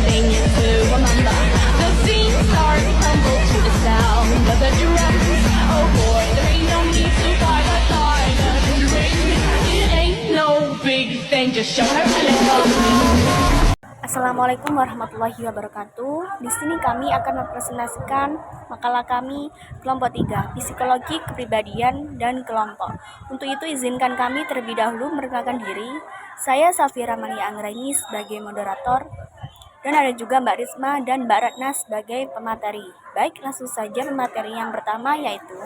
thing to remember. The scene starts to tumble to the sound of the drums. Oh boy, there ain't no need to fight a time and ring. It ain't no big thing, just show her a little. Assalamualaikum warahmatullahi wabarakatuh. Di sini kami akan mempresentasikan makalah kami kelompok 3, psikologi kepribadian dan kelompok. Untuk itu izinkan kami terlebih dahulu memperkenalkan diri. Saya Safira Mania Anggraini sebagai moderator dan ada juga Mbak Risma dan Mbak Ratna sebagai pemateri. Baik, langsung saja pemateri yang pertama yaitu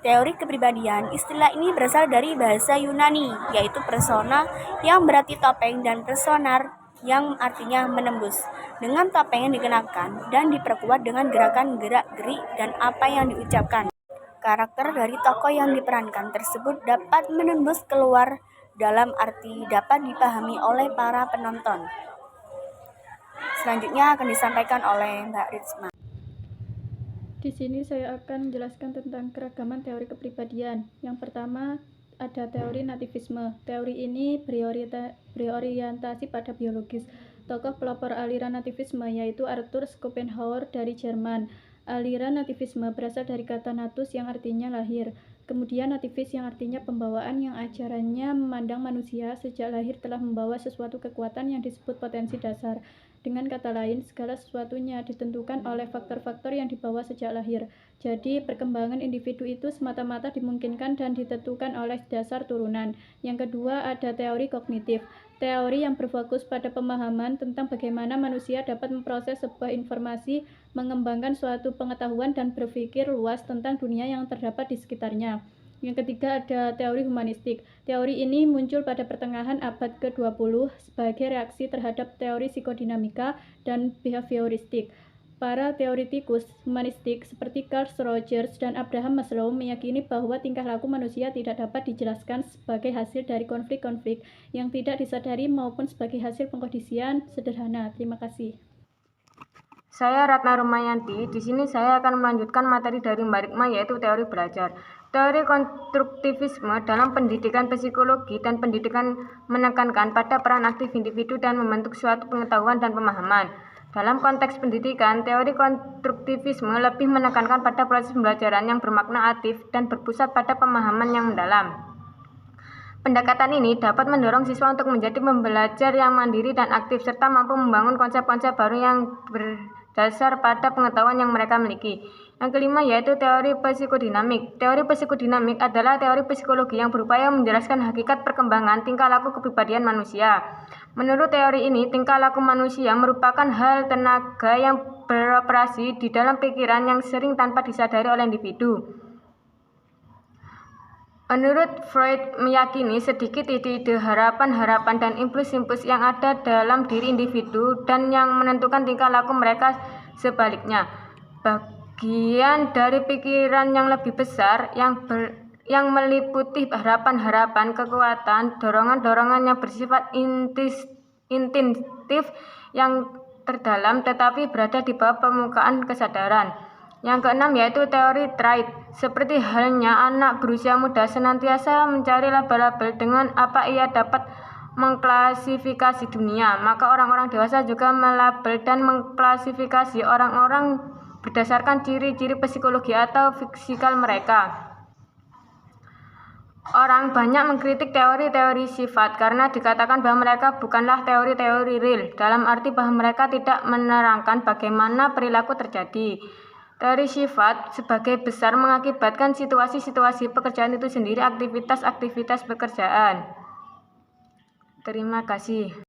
teori kepribadian. Istilah ini berasal dari bahasa Yunani, yaitu persona yang berarti topeng dan personar yang artinya menembus. Dengan topeng yang dikenakan dan diperkuat dengan gerakan gerak-gerik dan apa yang diucapkan. Karakter dari tokoh yang diperankan tersebut dapat menembus keluar dalam arti dapat dipahami oleh para penonton. Selanjutnya akan disampaikan oleh Mbak Risma. Di sini saya akan menjelaskan tentang keragaman teori kepribadian. Yang pertama ada teori nativisme. Teori ini berorientasi pada biologis. Tokoh pelopor aliran nativisme yaitu Arthur Schopenhauer dari Jerman. Aliran nativisme berasal dari kata natus yang artinya lahir. Kemudian nativis yang artinya pembawaan yang ajarannya memandang manusia sejak lahir telah membawa sesuatu kekuatan yang disebut potensi dasar. Dengan kata lain, segala sesuatunya ditentukan oleh faktor-faktor yang dibawa sejak lahir. Jadi, perkembangan individu itu semata-mata dimungkinkan dan ditentukan oleh dasar turunan. Yang kedua, ada teori kognitif. Teori yang berfokus pada pemahaman tentang bagaimana manusia dapat memproses sebuah informasi, mengembangkan suatu pengetahuan, dan berpikir luas tentang dunia yang terdapat di sekitarnya. Yang ketiga ada teori humanistik. Teori ini muncul pada pertengahan abad ke-20 sebagai reaksi terhadap teori psikodinamika dan behavioristik. Para teoritikus humanistik seperti Carl Rogers dan Abraham Maslow meyakini bahwa tingkah laku manusia tidak dapat dijelaskan sebagai hasil dari konflik-konflik yang tidak disadari maupun sebagai hasil pengkondisian sederhana. Terima kasih. Saya Ratna Rumayanti. Di sini saya akan melanjutkan materi dari Mbak Rikma yaitu teori belajar. Teori konstruktivisme dalam pendidikan psikologi dan pendidikan menekankan pada peran aktif individu dan membentuk suatu pengetahuan dan pemahaman. Dalam konteks pendidikan, teori konstruktivisme lebih menekankan pada proses pembelajaran yang bermakna aktif dan berpusat pada pemahaman yang mendalam. Pendekatan ini dapat mendorong siswa untuk menjadi pembelajar yang mandiri dan aktif serta mampu membangun konsep-konsep baru yang berdasar pada pengetahuan yang mereka miliki. Yang kelima yaitu teori psikodinamik. Teori psikodinamik adalah teori psikologi yang berupaya menjelaskan hakikat perkembangan tingkah laku kepribadian manusia. Menurut teori ini, tingkah laku manusia merupakan hal tenaga yang beroperasi di dalam pikiran yang sering tanpa disadari oleh individu. Menurut Freud meyakini sedikit ide-ide harapan-harapan dan impuls-impuls yang ada dalam diri individu dan yang menentukan tingkah laku mereka sebaliknya. Bagian dari pikiran yang lebih besar yang meliputi harapan-harapan, kekuatan, dorongan-dorongan yang bersifat instintif yang terdalam tetapi berada di bawah permukaan kesadaran. Yang keenam yaitu teori trait. Seperti halnya anak berusia muda senantiasa mencari label-label dengan apa ia dapat mengklasifikasi dunia, maka orang-orang dewasa juga melabel dan mengklasifikasi orang-orang berdasarkan ciri-ciri psikologi atau fisikal mereka. Orang banyak mengkritik teori-teori sifat karena dikatakan bahwa mereka bukanlah teori-teori real, dalam arti bahwa mereka tidak menerangkan bagaimana perilaku terjadi. Teori sifat sebagai besar mengakibatkan situasi-situasi pekerjaan itu sendiri, aktivitas-aktivitas pekerjaan. Terima kasih.